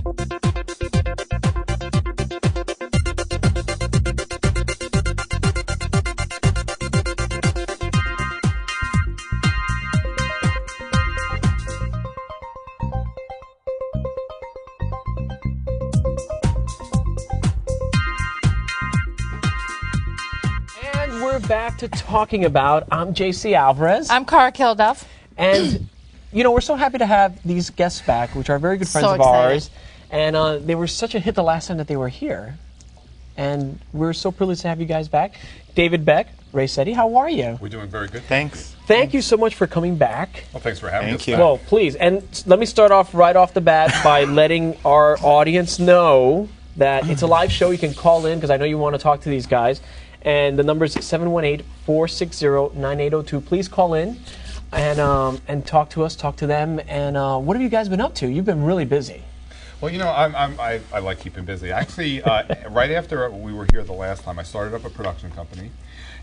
We're back to talking about. I'm JC Alvarez. I'm Cara Kilduff. And, you know, we're so happy to have these guests back, which are very good friends of ours. And they were such a hit the last time that they were here. And we're so privileged to have you guys back. David Beck, Ray Sette, how are you? We're doing very good. Thanks. Thank you so much for coming back. Well, thanks for having us Thank you. back. Well, please. And let me start off right off the bat by letting our audience know that it's a live show. You can call in because I know you want to talk to these guys. And the number is 718-460-9802. Please call in and talk to us, talk to them. And what have you guys been up to? You've been really busy. Well, you know, I like keeping busy. Actually, right after we were here the last time, I started up a production company.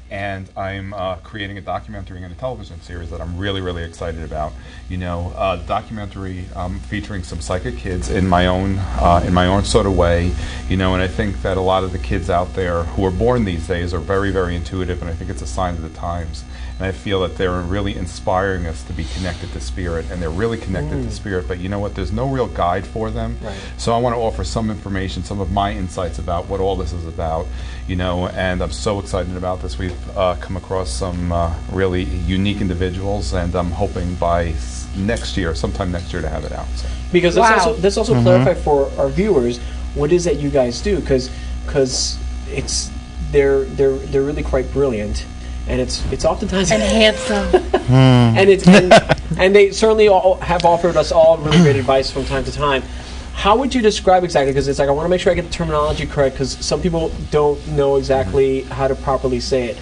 And I'm creating a documentary and a television series that I'm really, really excited about. You know, documentary featuring some psychic kids in my own sort of way. You know, and I think that a lot of the kids out there who are born these days are very, very intuitive, and I think it's a sign of the times. And I feel that they're really inspiring us to be connected to spirit, and they're really connected to spirit. But you know what? There's no real guide for them. Right. So I want to offer some information, some of my insights about what all this is about. You know, and I'm so excited about this. We've come across some really unique individuals, and I'm hoping by next year, sometime next year, to have it out. So. Because this also clarify for our viewers what is that you guys do, because it's they're really quite brilliant. And it's oftentimes and handsome, and they certainly all have offered us all really great advice from time to time. How would you describe exactly? Because it's like I want to make sure I get the terminology correct, because some people don't know exactly how to properly say it.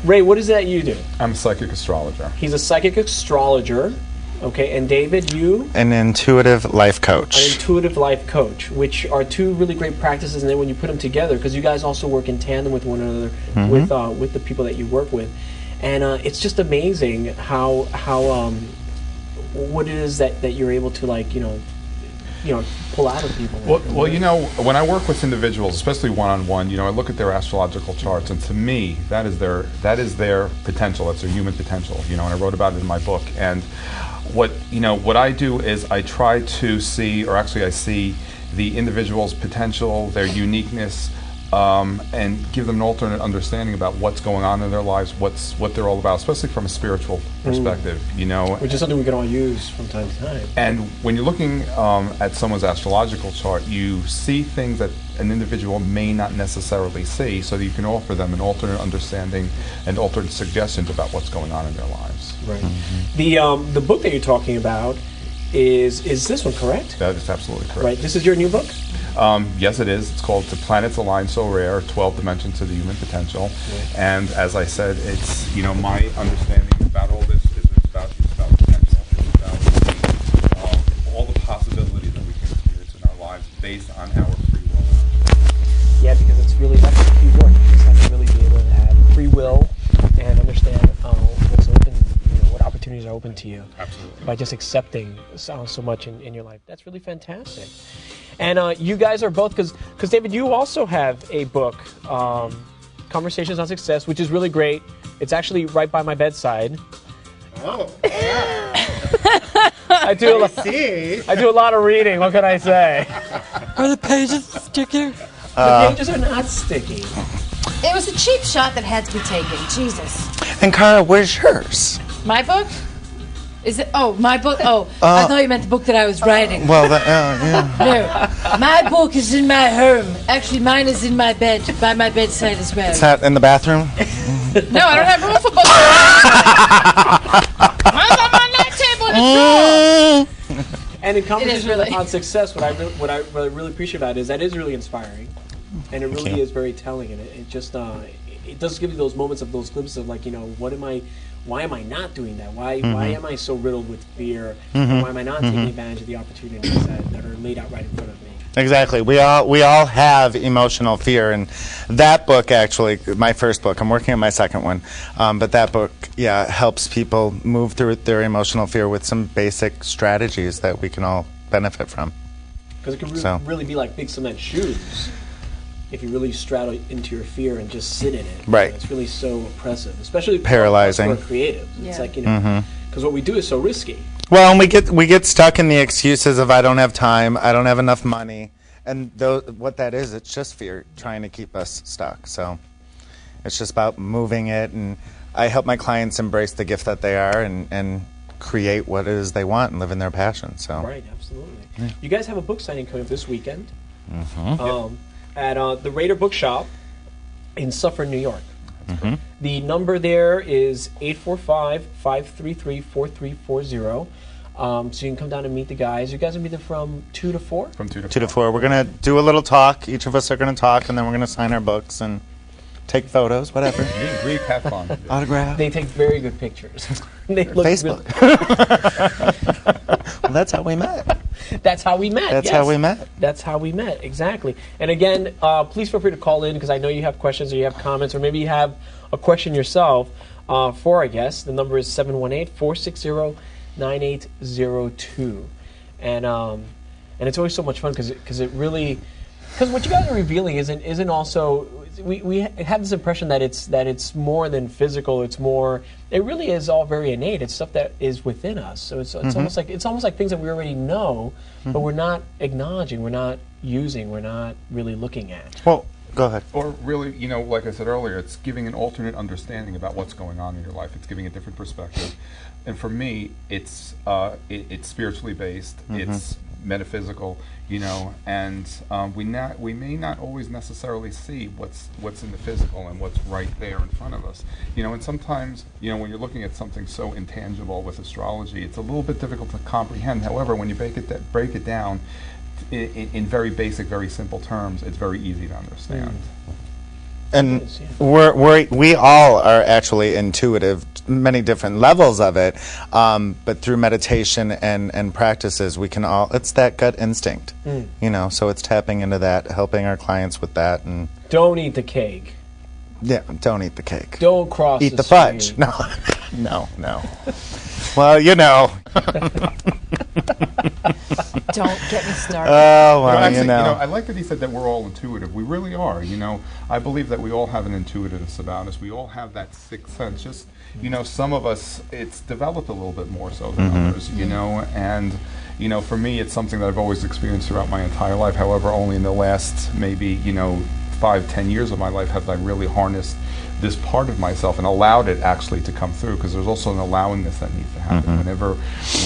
Ray, what is it that you do? I'm a psychic astrologer. He's a psychic astrologer. Okay, and David, you? An intuitive life coach. An intuitive life coach, which are two really great practices, and then when you put them together, because you guys also work in tandem with one another, with the people that you work with, and it's just amazing how what it is that you're able to, like, you know, pull out of people. Well, you know, when I work with individuals, especially one-on-one, you know, I look at their astrological charts, and to me, that is their potential. That's their human potential. You know, and I wrote about it in my book. And what I do is I try to see, or actually I see the individual's potential, their uniqueness, and give them an alternate understanding about what's going on in their lives, what they're all about, especially from a spiritual perspective, you know. Which is something we can all use from time to time. And when you're looking at someone's astrological chart, you see things that an individual may not necessarily see, so that you can offer them an alternate understanding and alternate suggestions about what's going on in their lives. Right. The book that you're talking about is this one, correct? That is absolutely correct. Right. This is your new book? Yes, it is. It's called The Planets Align So Rare, 12 Dimensions to the Human Potential. Right. And as I said, it's, you know, my understanding about all this is it's about potential. It's about all the possibilities that we can experience in our lives based on our free will. Yeah, because it's really, that's the key word. You just have to really be able to have free will and understand what's open, you know, what opportunities are open to you. Absolutely. By just accepting so much in your life. That's really fantastic. And you guys are both, because David, you also have a book, Conversations on Success, which is really great. It's actually right by my bedside. Oh, yeah. I do a lot of reading. What can I say? Are the pages sticky? The pages are not sticky. It was a cheap shot that had to be taken. Jesus. And Cara, where's yours? My book? Is it? Oh, my book. Oh, I thought you meant the book that I was writing. Well, yeah. No, my book is in my home. Actually, mine is in my bed, by my bedside as well. Is that in the bathroom? No, I don't have room for books. Mine's on my night table in the drawer. And in Conversations on Success, what I really appreciate about it is that it is really inspiring, and it really is very telling, and it just it does give you those moments of those glimpses of, like, you know, why am I not doing that? Why am I so riddled with fear? Why am I not taking advantage of the opportunities that are laid out right in front of me? Exactly. We all have emotional fear, and that book, actually, my first book, I'm working on my second one, but that book, helps people move through their emotional fear with some basic strategies that we can all benefit from. Because it can So. really be like big cement shoes if you really straddle into your fear and just sit in it. Right. It's really so oppressive, especially Paralyzing. for creatives. It's Yeah. like, you know, because what we do is so risky. Well, and we get stuck in the excuses of I don't have time, I don't have enough money, and what that is, it's just fear trying to keep us stuck. So it's just about moving it, and I help my clients embrace the gift that they are and create what it is they want and live in their passion. So Right, absolutely. You guys have a book signing coming up this weekend Mm-hmm. at the Raider Bookshop in Suffern, New York. Mm-hmm. The number there is 845-533-4340. So you can come down and meet the guys. You guys will be there from 2 to 4? From 2 to 2 to 4, we're gonna do a little talk. Each of us are gonna talk, and then we're gonna sign our books and take photos, whatever. Meet and greet, have fun. Autograph. They take very good pictures. They look Facebook. Well, that's how we met. That's how we met. That's yes. how we met. That's how we met, exactly. And again, please feel free to call in because I know you have questions or you have comments or maybe you have a question yourself for our guest. The number is 718-460-9802. And it's always so much fun because what you guys are revealing isn't also we have this impression that it's more than physical. It really is all very innate. It's stuff that is within us. So it's almost like things that we already know, but we're not acknowledging, we're not using, we're not really looking at. Well, go ahead. Or really, like I said earlier, it's giving an alternate understanding about what's going on in your life. It's giving a different perspective. And for me, it's spiritually based. It's metaphysical, and we may not always necessarily see what's in the physical and what's right there in front of us. And sometimes, when you're looking at something so intangible with astrology, it's a little bit difficult to comprehend. However, when you break it down in very basic, very simple terms, it's very easy to understand. And It is, yeah. we all are actually intuitive, many different levels of it, but through meditation and practices, we can all, it's that gut instinct, so it's tapping into that, helping our clients with that, and Don't eat the cake. yeah, don't eat the cake. Don't cross Eat the street. fudge. No. Well, Don't get me started. Oh, well, Actually, I like that he said that we're all intuitive. We really are. I believe that we all have an intuitiveness about us. We all have that sixth sense. Just, some of us, it's developed a little bit more so than others, and, for me, it's something that I've always experienced throughout my entire life. However, only in the last maybe, 5-10 years of my life have I really harnessed this part of myself and allowed it actually to come through, because there's also an allowingness that needs to happen. Whenever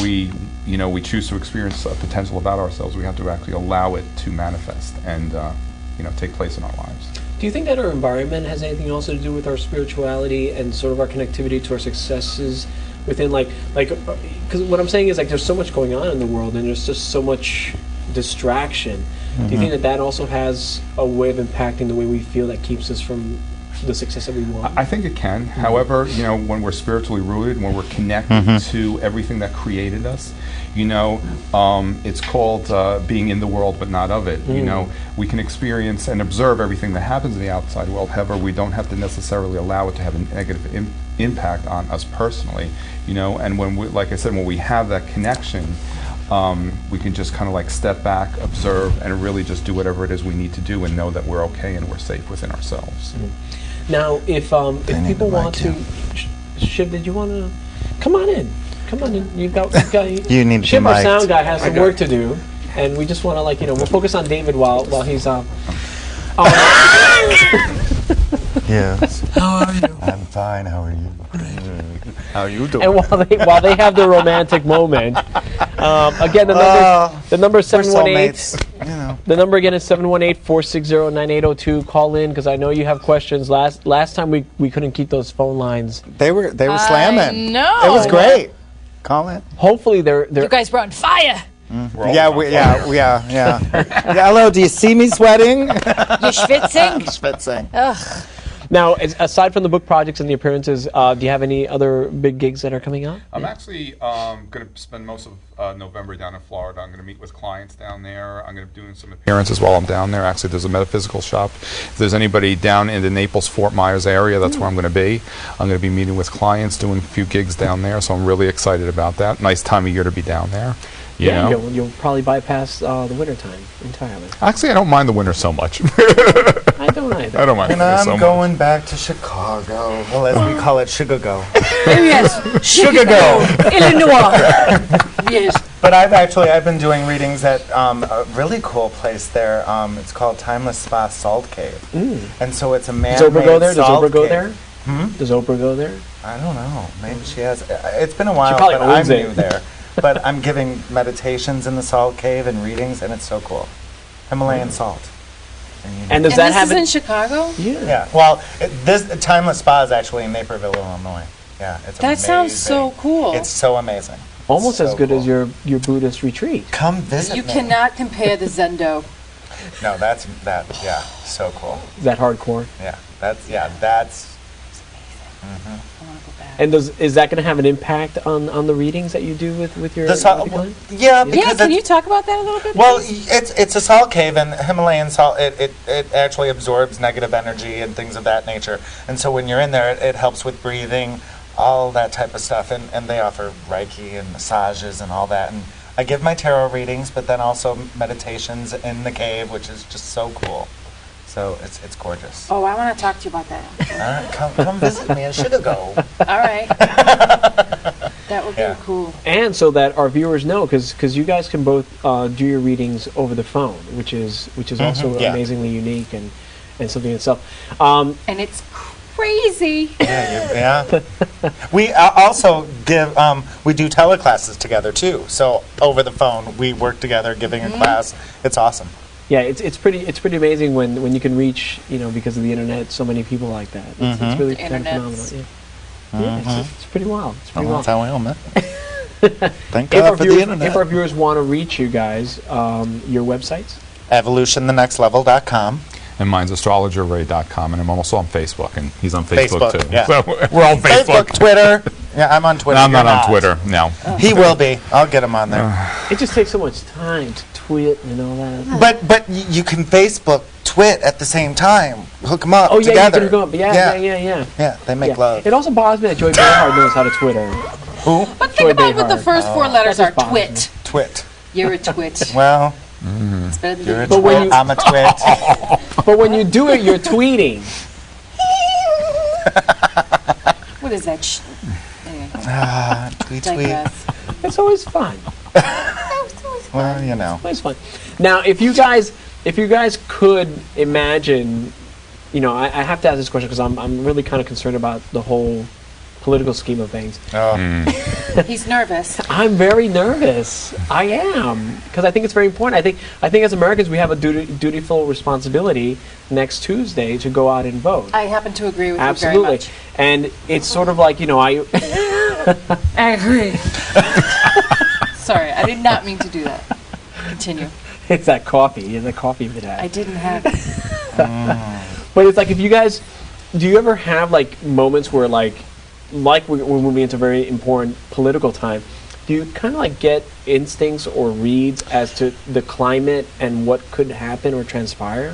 we choose to experience a potential about ourselves, we have to actually allow it to manifest and take place in our lives. Do you think that our environment has anything also to do with our spirituality and sort of our connectivity to our successes within because what I'm saying is there's so much going on in the world and there's just so much distraction. Do you think that also has a way of impacting the way we feel that keeps us from the success that we want? I think it can. However, when we're spiritually rooted, when we're connected to everything that created us, it's called being in the world but not of it. We can experience and observe everything that happens in the outside world. However, we don't have to necessarily allow it to have a negative impact on us personally. And when we, like I said, when we have that connection, we can just kind of step back, observe, and really just do whatever it is we need to do and know that we're okay and we're safe within ourselves. Now, if people want to, Shiv, did you want to come on in? Come on in. You've got You need to Shiv, be our mic'd. sound guy, has some work to do, and we just want to we'll focus on David while he's Yes. How are you? I'm fine. How are you? How are you doing? And while they have their romantic moment, again the number is We're 718. soulmates, The number again is 718-460-9802. Call in because I know you have questions. Last time we couldn't keep those phone lines. They were slamming. know. It was great. Call in. Hopefully they're You guys brought fire. We're all Yeah. Hello. Do you see me sweating? You schwitzing? Schwitzing. Ugh. Now, aside from the book projects and the appearances, do you have any other big gigs that are coming up? I'm actually going to spend most of November down in Florida. I'm going to meet with clients down there. I'm going to be doing some appearances while I'm down there. Actually, there's a metaphysical shop. If there's anybody down in the Naples-Fort Myers area, that's where I'm going to be. I'm going to be meeting with clients, doing a few gigs down there, so I'm really excited about that. Nice time of year to be down there. You know? You'll probably bypass the winter time entirely. Actually, I don't mind the winter so much. I don't either. I don't mind And the winter I'm so going back to Chicago. Well, as we call it, Chicago. Yes, Chicago. Illinois. Yes. But I've been doing readings at a really cool place there. It's called Timeless Spa Salt Cave. And so it's a man-made Does Oprah go there? Does salt Oprah go cave. there? Does Oprah go there? I don't know. Maybe she has. It's been a while, probably but I'm owns it. new there. But I'm giving meditations in the salt cave and readings, and it's so cool. Himalayan salt. And does And that this have is in Chicago? Yeah. Well, this Timeless Spa is actually in Naperville, Illinois. Yeah, it's That sounds so amazing. cool. It's so amazing. almost So as good cool. as your Buddhist retreat? Come visit You me. cannot compare the Zendo. No, yeah, so cool. Is that hardcore? Yeah, that's. I want to go back. And is that going to have an impact on the readings that you do with your client? Yeah, Yeah, because can it's- you talk about that a little bit? Well, please? it's a salt cave, and Himalayan salt, it actually absorbs negative energy and things of that nature. And so when you're in there, it helps with breathing, all that type of stuff. And they offer Reiki and massages and all that. And I give my tarot readings, but then also meditations in the cave, which is just so cool. So it's gorgeous. Oh, I want to talk to you about that. All right, come visit me in Chicago. All right. That would be Yeah. cool. And so that our viewers know, because you guys can both do your readings over the phone, which is also yeah. amazingly unique and something in itself. Um, And it's crazy. Yeah. We also give, we do teleclasses together too. So over the phone, we work together giving a class. It's awesome. yeah, it's pretty amazing when you can reach, because of the internet, so many people like that. It's really kind of phenomenal. Internets. Yeah, it's pretty wild. It's pretty wild. That's how we all met. Thank If our, God for the viewers, internet. if our viewers want to reach you guys, your websites? EvolutionTheNextLevel.com. And mine's astrologerray.com, and I'm also on Facebook, and he's on Facebook, too. yeah. So we're on Facebook. Twitter. Yeah, I'm on Twitter. No, I'm You're not on Twitter, no. He will be. I'll get him on there. It just takes so much time to tweet and all that. But you can Facebook, twit at the same time. Hook them up Oh, yeah, together. you can go up. Yeah. Yeah, they make love. It also bothers me that Joy Behar knows how to Twitter. Who? But Joy think about what the Behar. first four letters That are. just bothers Twit. Twit. You're a twit. Well, It's better you're a than But when twit. you- I'm a twit. But when you do it, you're tweeting. What is that? Anyway, Tweet, tweet. digress. It's always fun. Well, you know. Always fun. Now, if you guys could imagine, I have to ask this question because I'm really kind of concerned about the whole political scheme of things. Oh. He's nervous. I'm very nervous. I am, because I think it's very important. I think as Americans we have a dutiful responsibility next Tuesday to go out and vote. I happen to agree with Absolutely. you very much. And it's sort of like, I I agree. Sorry, I did not mean to do that. Continue. it's that coffee. It's that coffee bit I didn't have it. But it's like, if you guys, do you ever have like moments where like we're moving into very important political time, do you kind of like get instincts or reads as to the climate and what could happen or transpire?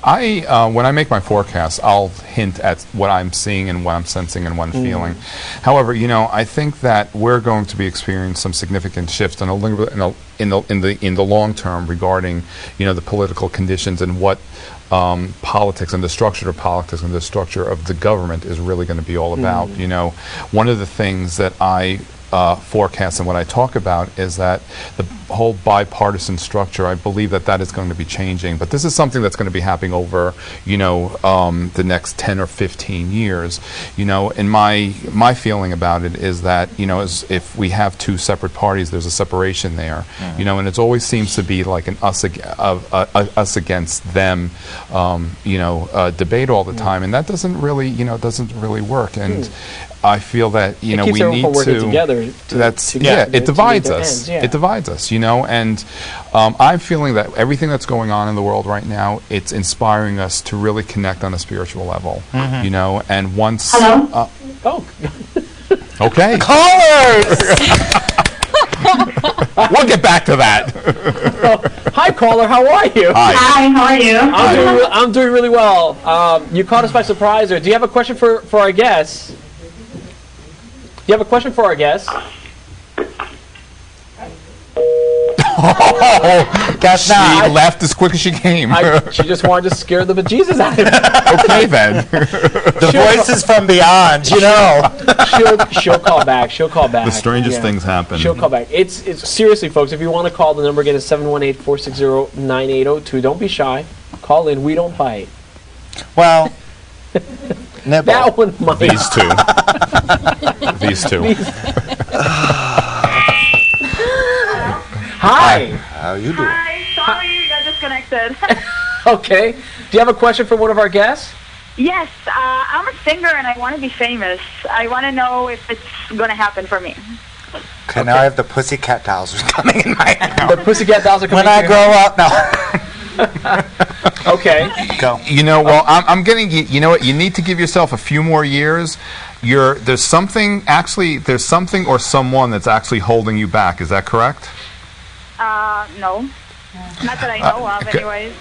When I make my forecasts, I'll hint at what I'm seeing and what I'm sensing and what I'm feeling. However, I think that we're going to be experiencing some significant shifts in the long term regarding, the political conditions and what politics and the structure of politics and the structure of the government is really going to be all about. One of the things that I forecast and what I talk about is that the whole bipartisan structure, I believe that is going to be changing. But this is something that's going to be happening over, the next 10 or 15 years. And my feeling about it is that, as if we have two separate parties, there's a separation there. And it always seems to be like an us against them, debate all the time, and that doesn't really work. And I feel that It keeps we everyone need from working to. together It divides their us. ends, yeah. It divides us, and I'm feeling that everything that's going on in the world right now, it's inspiring us to really connect on a spiritual level, And once, Oh, okay, Callers! we'll get back to that. hi caller, how are you? Hi. Hi, how are you? I'm doing really well. You caught us by surprise. Or do you have a question for our guests? Do you have a question for our guests? Guess She not. left as quick as she came. She just wanted to scare the bejesus out of me. Okay, then. The voices from beyond, you know. She'll call back. She'll call back. The strangest things happen. She'll call back. It's seriously, folks. If you want to call, the number again is 718-460-9802. Don't be shy. Call in. We don't bite. Well, nibble. That one might. These two. These two. Hi. How you doing? Hi, sorry we got disconnected. Okay. Do you have a question for one of our guests? Yes, I'm a singer and I want to be famous. I want to know if it's going to happen for me. Okay, now I have the Pussycat Dolls coming in my head. The Pussycat Dolls are coming. When I to grow up, no. Okay. Go. You know, well, I'm getting. You know what? You need to give yourself a few more years. There's something or someone that's actually holding you back. Is that correct? No. Not that I know of, anyways.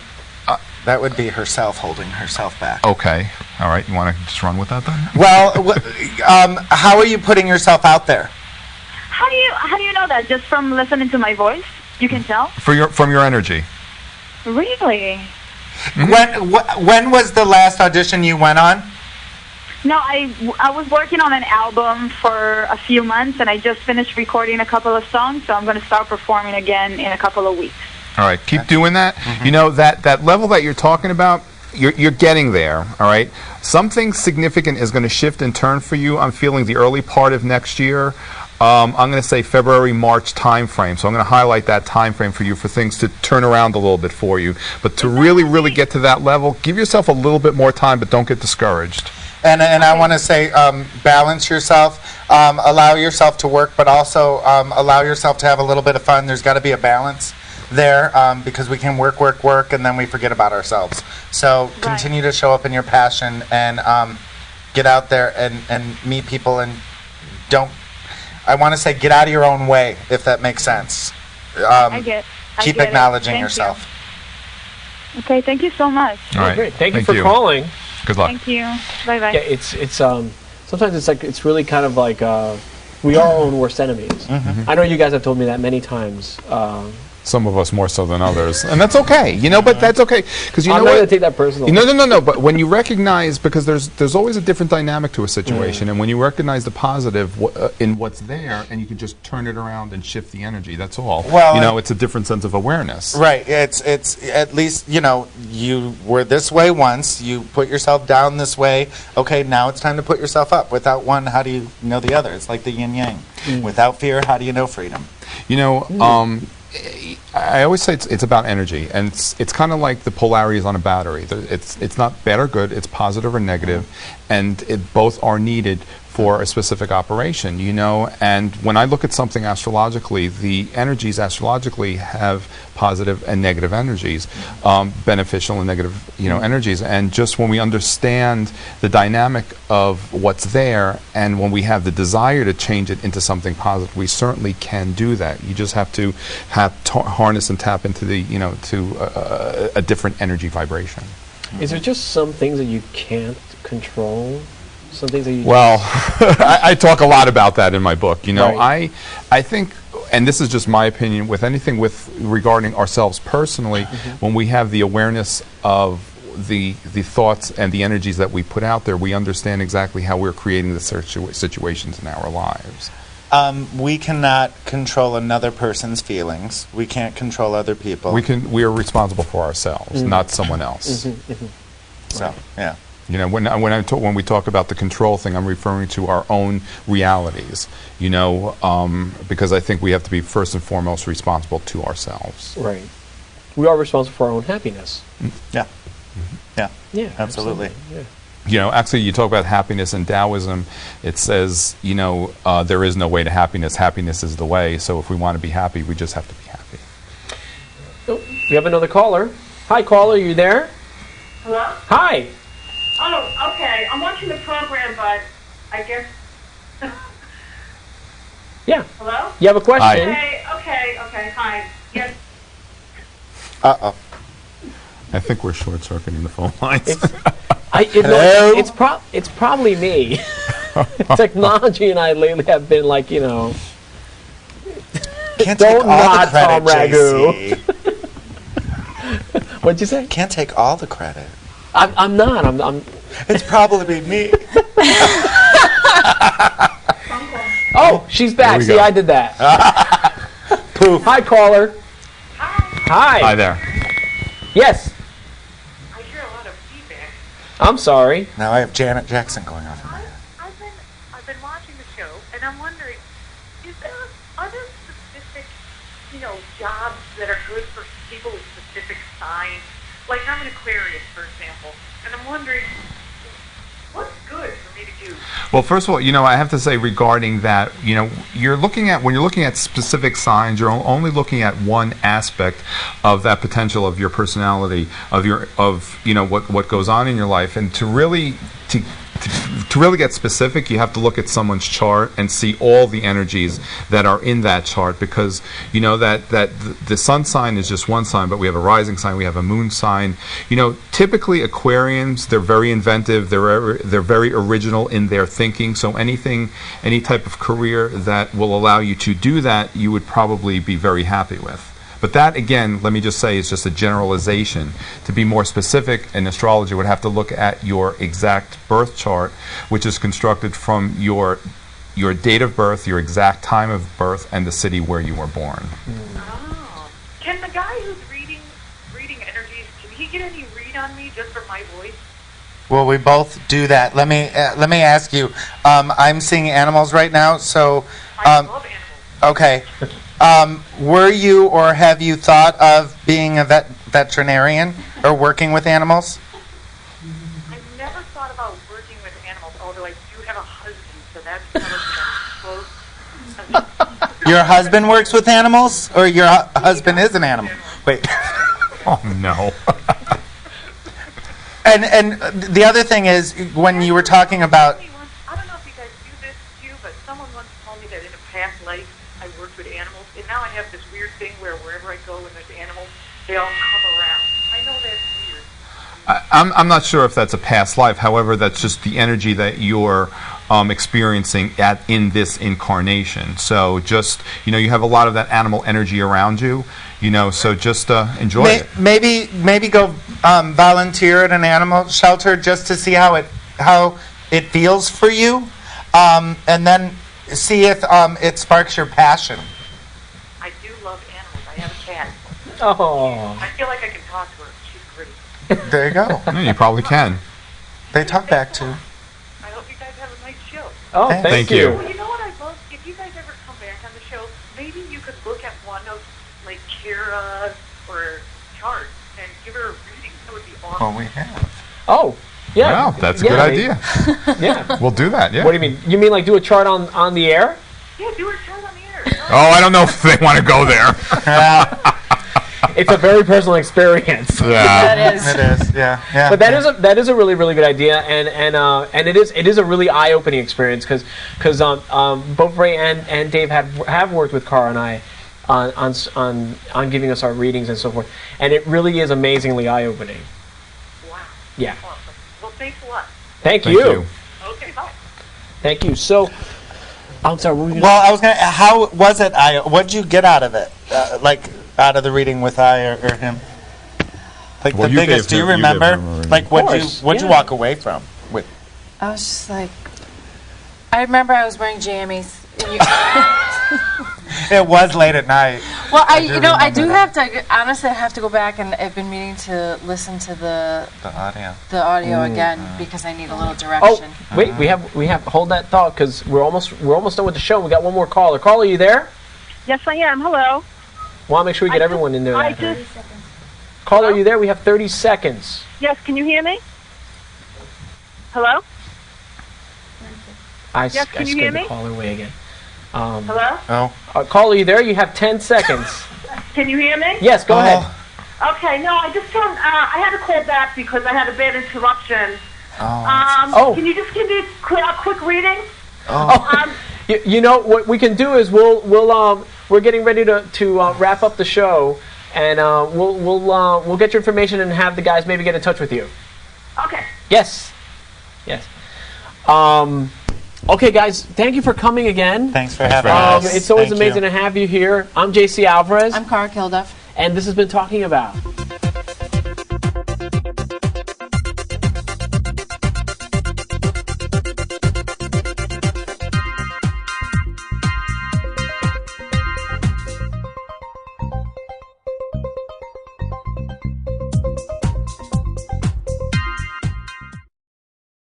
That would be herself holding herself back. Okay. All right. You want to just run with that then? Well, how are you putting yourself out there? How do you know that? Just from listening to my voice? You can tell? From your energy. Really? When was the last audition you went on? No, I was working on an album for a few months, and I just finished recording a couple of songs, so I'm going to start performing again in a couple of weeks. All right, keep doing that. Mm-hmm. You know, that level that you're talking about, you're getting there, all right? Something significant is going to shift and turn for you. I'm feeling the early part of next year. I'm going to say February, March time frame. So I'm going to highlight that time frame for you for things to turn around a little bit for you. But to really get to that level, give yourself a little bit more time, but don't get discouraged. And I want to say, balance yourself, allow yourself to work, but also allow yourself to have a little bit of fun. There's got to be a balance there, because we can work, and then we forget about ourselves. So continue to show up in your passion and get out there and meet people, and I want to say get out of your own way, if that makes sense. Keep acknowledging yourself. Okay, thank you so much. All right. Great. Thank you for calling. Good luck. Thank you. Bye-bye. Yeah, it's sometimes it's really kind of like we are our own worst enemies. Mm-hmm. I know you guys have told me that many times. Some of us more so than others, and that's okay. You know, but that's okay because you know I'm not going to take that personally. No. But when you recognize, because there's always a different dynamic to a situation, and when you recognize the positive in what's there, and you can just turn it around and shift the energy. That's all. Well, you know, it's a different sense of awareness. Right. It's at least you were this way once. You put yourself down this way. Okay, now it's time to put yourself up. Without one, how do you know the other? It's like the yin yang. Without fear, how do you know freedom? You know. I always say it's about energy, and it's kind of like the polarities on a battery. It's not bad or good, it's positive or negative, and both are needed for a specific operation, you know. And when I look at something astrologically, the energies astrologically have positive and negative energies, beneficial and negative, energies. And just when we understand the dynamic of what's there, and when we have the desire to change it into something positive, we certainly can do that. You just have to harness and tap into the, to a different energy vibration. Is there just some things that you can't control? Some things that you I talk a lot about that in my book. Right. I think, and this is just my opinion, with anything regarding ourselves personally, when we have the awareness of the thoughts and the energies that we put out there, we understand exactly how we're creating the situations in our lives. We cannot control another person's feelings. We can't control other people. We are responsible for ourselves, not someone else. So, yeah. When we talk about the control thing, I'm referring to our own realities, because I think we have to be first and foremost responsible to ourselves. Right. We are responsible for our own happiness. Yeah. Yeah, absolutely. Yeah. Actually, you talk about happiness in Taoism. It says, there is no way to happiness. Happiness is the way. So if we want to be happy, we just have to be happy. Oh, we have another caller. Hi, caller. You there? Hello? Hi. Oh, okay. I'm watching the program, but I guess... Yeah. Hello? You have a question? Okay. Hi. Yes. Uh-oh. I think we're short-circuiting the phone lines. It's probably me. Technology and I lately have been like, Can't Don't take all nod, the credit, Tom Ragu. JC. What'd you say? Can't take all the credit. I'm not. I'm. It's probably me. Oh, she's back. we See, go. I did that. Poof. Hi, caller. Hi. Hi there. Yes. I hear a lot of feedback. I'm sorry. Now I have Janet Jackson going off in my head. I've been watching the show, and I'm wondering, are there specific, jobs that are good for people with specific signs? Like I'm an Aquarius, for example, and I'm wondering, what's good for me to do? Well, first of all, I have to say regarding that, when you're looking at specific signs, you're only looking at one aspect of that potential of your personality, of what goes on in your life, and to really get specific, you have to look at someone's chart and see all the energies that are in that chart, because that the sun sign is just one sign, but we have a rising sign, we have a moon sign. Typically Aquarians, they're very inventive, they're very original in their thinking. So any type of career that will allow you to do that, you would probably be very happy with. But that, again, let me just say, is just a generalization. To be more specific, an astrologer would have to look at your exact birth chart, which is constructed from your date of birth, your exact time of birth, and the city where you were born. Oh. Can the guy who's reading energies, can he get any read on me just for my voice? Well, we both do that. Let me ask you. I'm seeing animals right now, so. I love animals. Okay. Were you or have you thought of being a veterinarian or working with animals? I've never thought about working with animals, although I do have a husband, so that's close. Your husband works with animals, or your husband is an animal? Wait. Oh, no. And the other thing is, when you were talking about... I don't know if you guys do this too, but someone once told me that in a past life I worked with animals, and now I have this weird thing where wherever I go and there's animals, they all come around. I know that's weird. I'm not sure if that's a past life. However, that's just the energy that you're experiencing in this incarnation. So just, you have a lot of that animal energy around you, so just enjoy it. Maybe go volunteer at an animal shelter just to see how it feels for you, and then see if it sparks your passion. I do love animals. I have a cat. Oh. I feel like I can talk to her. She's pretty. There you go. Yeah, you probably can. They talk back too. I hope you guys have a nice show. Oh, Thanks. Thank you. Well, you know what I love? If you guys ever come back on the show, maybe you could look at one of, like, Kara or chart and give her a reading. That would be awesome. Well, we have. Oh. Yeah. Wow, that's a good idea. Yeah. We'll do that, yeah. What do you mean? You mean like do a chart on the air? Yeah, do her chart on the air. Oh, I don't know if they want to go there. It's a very personal experience. Yeah. That is. It is, yeah. But that is a really, really good idea, and it is a really eye-opening experience because both Ray and Dave have worked with Cara and I on giving us our readings and so forth, and it really is amazingly eye-opening. Wow. Yeah. Awesome. Well, thanks a lot. Thank you. Okay, bye. Thank you. So, I'm sorry. What were you Well, I was gonna. How was it? What did you get out of it? Out of the reading with I or him? Like Well, the you biggest. gave Do you him- you gave remember? him a reading. Like what'd you Yeah. walk away from with? I was just like, I remember I was wearing jammies. And It was late at night. well, I remember do that. have to, honestly, I have to go back, and I've been meaning to listen to the The audio. again because I need a little Oh, direction. wait. We have hold that thought because we're almost done with the show. We got one more caller. Caller, you there? Yes, I am. Hello. Want to make sure we get everyone in there. I just. Caller, are you there? We have 30 seconds. Yes, can you hear me? Hello? I Yes, can you scared hear the me? caller away again. Hello? Oh. Caller, you there? You have 10 seconds. Can you hear me? Yes, go ahead. Okay, no, I just told, I had to call back because I had a bad interruption. Oh. Can you just give me a quick reading? You know what we can do is we're getting ready to wrap up the show, and we'll get your information and have the guys maybe get in touch with you. Okay. Yes. Okay, guys, thank you for coming again. Thanks for having us. It's always Thank amazing you. to have you here. I'm JC Alvarez, I'm Cara Kilduff. and this has been Talking About.